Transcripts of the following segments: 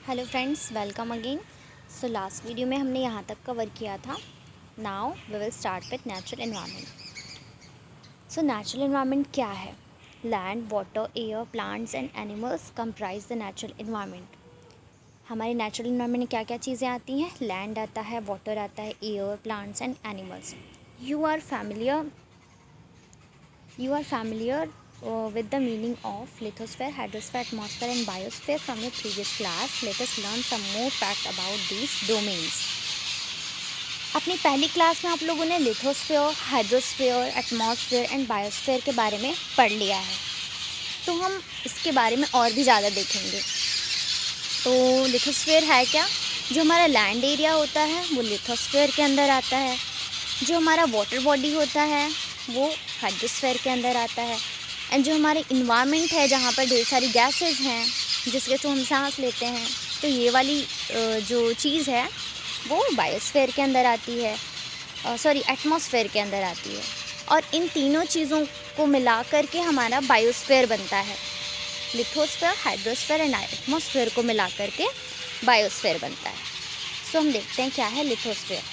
Hello friends, welcome again. So last video में हमने यहाँ तक कवर किया था। Now we will start with natural environment. So natural environment क्या है? Land, water, air, plants and animals comprise the natural environment. हमारे natural environment में क्या क्या चीज़ें आती हैं? लैंड आता है, वाटर आता है, air, plants and animals. You are familiar with the meaning of lithosphere, hydrosphere, atmosphere and biosphere from your previous class. Let us learn some more fact about these domains. अपनी पहली class में आप लोगों ने lithosphere, hydrosphere, atmosphere and biosphere के बारे में पढ़ लिया है, तो हम इसके बारे में और भी ज़्यादा देखेंगे। तो लिथोस्फीयर है क्या? जो हमारा लैंड एरिया होता है वो लिथोस्फीयर के अंदर आता है। जो हमारा वाटर बॉडी होता है वो हाइड्रोस्फीयर के अंदर आता है। एंड जो हमारे इन्वायरमेंट है, जहाँ पर ढेर सारी गैसेस हैं जिसके थ्रू हम सांस लेते हैं, तो ये वाली जो चीज़ है वो बायोस्फीयर के अंदर आती है, एटमॉस्फेयर के अंदर आती है। और इन तीनों चीज़ों को मिला करके हमारा बायोस्फीयर बनता है। लिथोस्फीयर, हाइड्रोस्फीयर एंड एटमॉस्फेयर को मिला करके बायोस्फीयर बनता है। सो हम देखते हैं क्या है lithosphere.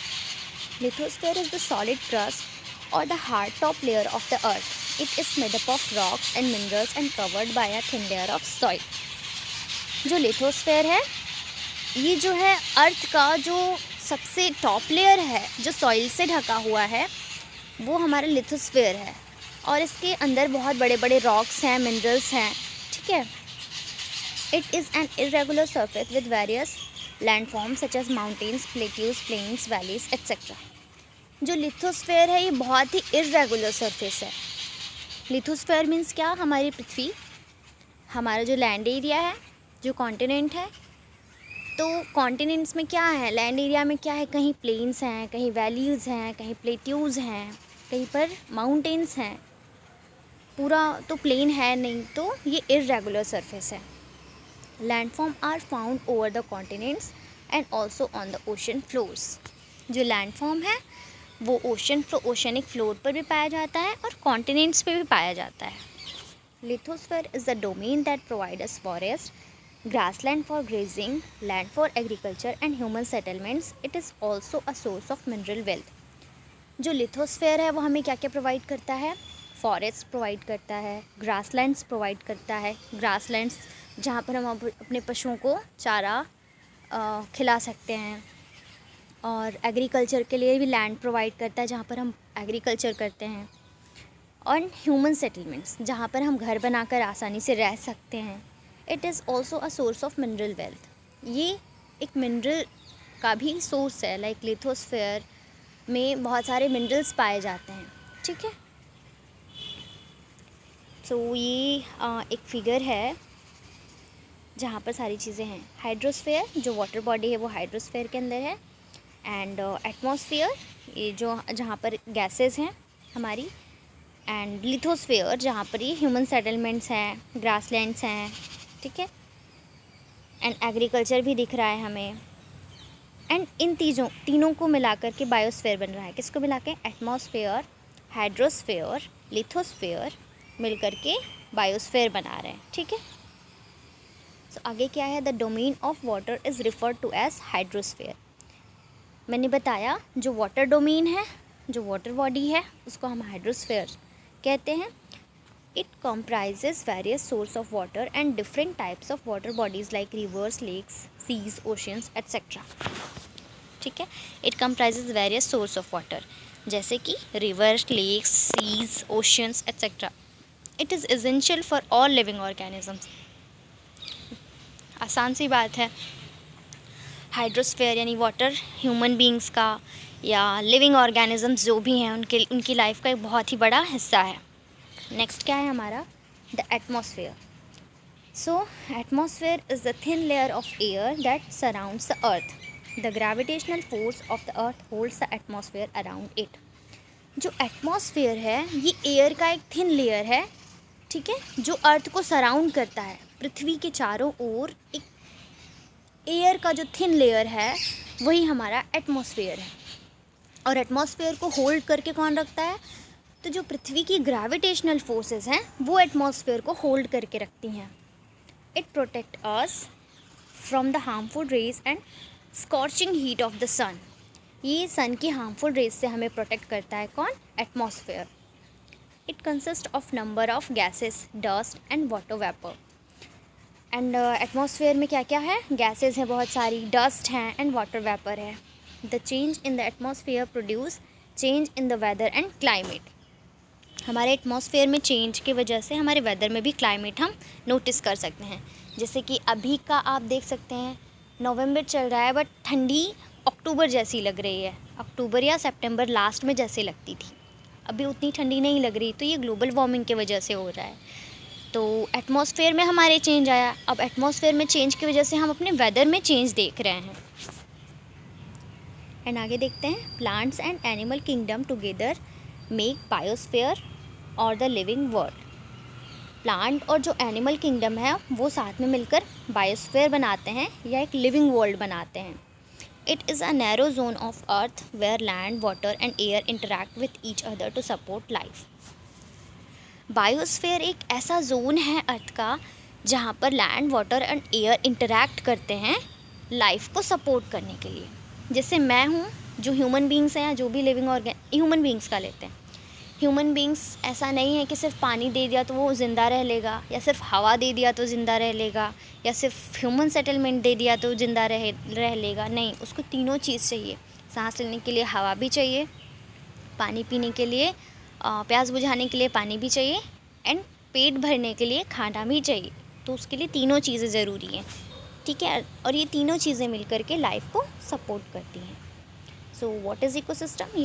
Lithosphere is the solid crust or the hard top layer of the earth. It is made up of rocks and minerals and covered by a thin layer of soil. जो lithosphere है, ये जो है earth का जो सबसे top layer है, जो सॉइल से ढका हुआ है, वो हमारा लिथोस्फेयर है। और इसके अंदर बहुत बड़े बड़े रॉक्स हैं, मिनरल्स हैं, ठीक है। It is an irregular surface with various landforms such as mountains, plateaus, plains, valleys etcetera. जो लिथोस्फेयर है ये बहुत ही इरेगुलर सरफेस है। लिथोस्फेयर मीन्स क्या? हमारी पृथ्वी, हमारा जो लैंड एरिया है, जो कॉन्टिनेंट है। तो कॉन्टिनेंट्स में क्या है? लैंड एरिया में क्या है? कहीं प्लेन्स हैं, कहीं वैलीज हैं, कहीं प्लेट्यूज हैं, कहीं पर माउंटेन्स हैं। पूरा तो प्लेन है नहीं, तो ये इरेगुलर सरफेस है। Landform are found over the continents and also on the ocean floors. जो लैंडफॉर्म है वो ओशनिक फ्लोर पर भी पाया जाता है और कॉन्टिनेंट्स पे भी पाया जाता है। Lithosphere is the domain that provide us forest, grassland for grazing, land for agriculture and human settlements. It is also a source of mineral wealth. जो लिथोस्फीयर है वो हमें क्या क्या प्रोवाइड करता है? फॉरेस्ट प्रोवाइड करता है, ग्रासलैंड्स प्रोवाइड करता है। ग्रासलैंड्स जहाँ पर हम अपने पशुओं को चारा खिला सकते हैं। और एग्रीकल्चर के लिए भी लैंड प्रोवाइड करता है, जहाँ पर हम एग्रीकल्चर करते हैं। और ह्यूमन सेटलमेंट्स, जहाँ पर हम घर बनाकर आसानी से रह सकते हैं। It is also a source of mineral wealth. ये एक मिनरल का भी सोर्स है। लाइक लिथोस्फीयर में बहुत सारे मिनरल्स पाए जाते हैं, ठीक है। तो ये एक फिगर है जहाँ पर सारी चीज़ें हैं। हाइड्रोस्फीयर जो वाटर बॉडी है वो हाइड्रोस्फीयर के अंदर है। एंड एटमॉस्फेयर ये जो जहाँ पर गैसेस हैं हमारी। एंड लिथोस्फीयर जहाँ पर ये ह्यूमन सेटलमेंट्स हैं, ग्रासलैंड्स हैं, ठीक है। एंड एग्रीकल्चर भी दिख रहा है हमें। एंड इन तीनों को मिलाकर के बायोस्फीयर बन रहा है। किसको मिला के? एटमॉस्फेयर, हाइड्रोस्फीयर, लिथोस्फीयर मिलकर के बायोस्फीयर बना रहे हैं, ठीक है। तो आगे क्या है? The domain of water is referred to as hydrosphere. मैंने बताया जो वाटर डोमेन है, जो वाटर बॉडी है, उसको हम हाइड्रोस्फीयर कहते हैं। It comprises various source of water and different types of water bodies like rivers, lakes, seas, oceans etcetera, ठीक है। It comprises various source of water, जैसे कि rivers, lakes, seas, oceans etcetera. It is essential for all living organisms. आसान सी बात है। Hydrosphere यानी water human beings का या लिविंग ऑर्गेनिजम्स जो भी हैं उनकी लाइफ का एक बहुत ही बड़ा हिस्सा है। नेक्स्ट क्या है हमारा? The atmosphere. So atmosphere is the thin layer of air that surrounds the earth. The gravitational force of the earth holds the atmosphere around it. जो एटमॉस्फेयर है ये एयर का एक थिन लेयर है, ठीक है, जो अर्थ को सराउंड करता है। पृथ्वी के चारों ओर एक एयर का जो थिन लेयर है वही हमारा एटमॉस्फेयर है। और एटमॉस्फेयर को होल्ड करके कौन रखता है? तो जो पृथ्वी की ग्रेविटेशनल फोर्सेस हैं वो एटमॉस्फेयर को होल्ड करके रखती हैं। It protect us from the harmful rays and scorching heat of the sun. ये सन की हार्मफुल रेज से हमें प्रोटेक्ट करता है कौन? Atmosphere. It consist of number of gases, dust and water vapour. And atmosphere में क्या क्या है? गैसेस हैं बहुत सारी, डस्ट हैं एंड वाटर वेपर है। The change in the atmosphere produce change in the weather and climate. हमारे एटमॉस्फेयर में चेंज की वजह से हमारे वेदर में भी क्लाइमेट हम नोटिस कर सकते हैं। जैसे कि अभी का आप देख सकते हैं, नवंबर चल रहा है बट ठंडी अक्टूबर जैसी लग रही है, अक्टूबर या सितंबर लास्ट में जैसे लगती थी, अभी उतनी ठंडी नहीं लग रही। तो ये ग्लोबल वार्मिंग की वजह से हो रहा है। तो एटमॉस्फेयर में हमारे चेंज आया। अब एटमॉस्फेयर में चेंज की वजह से हम अपने वेदर में चेंज देख रहे हैं। एंड आगे देखते हैं, plants and animal kingdom together make biosphere और द लिविंग वर्ल्ड। प्लांट और जो एनिमल किंगडम है वो साथ में मिलकर बायोस्फीयर बनाते हैं या एक लिविंग वर्ल्ड बनाते हैं। It is a narrow zone of earth where land, water and air interact with each other to support life. Biosphere एक ऐसा जोन है अर्थ का जहाँ पर land, water and air interact करते हैं लाइफ को सपोर्ट करने के लिए। जैसे मैं हूँ, जो ह्यूमन बींग्स हैं या जो भी लिविंग ह्यूमन बींग्स का लेते हैं, ह्यूमन बींग्स ऐसा नहीं है कि सिर्फ पानी दे दिया तो वो ज़िंदा रह लेगा, या सिर्फ हवा दे दिया तो ज़िंदा रह लेगा, या सिर्फ ह्यूमन सेटलमेंट दे दिया तो ज़िंदा रह लेगा। नहीं, उसको तीनों चीज़ चाहिए। सांस लेने के लिए हवा भी चाहिए, पानी पीने के लिए, प्यास बुझाने के लिए पानी भी चाहिए, एंड पेट भरने के लिए खाना भी चाहिए। तो उसके लिए तीनों चीज़ें ज़रूरी हैं, ठीक है। और ये तीनों चीज़ें मिलकर के लाइफ को सपोर्ट करती हैं। So what is ecosystem?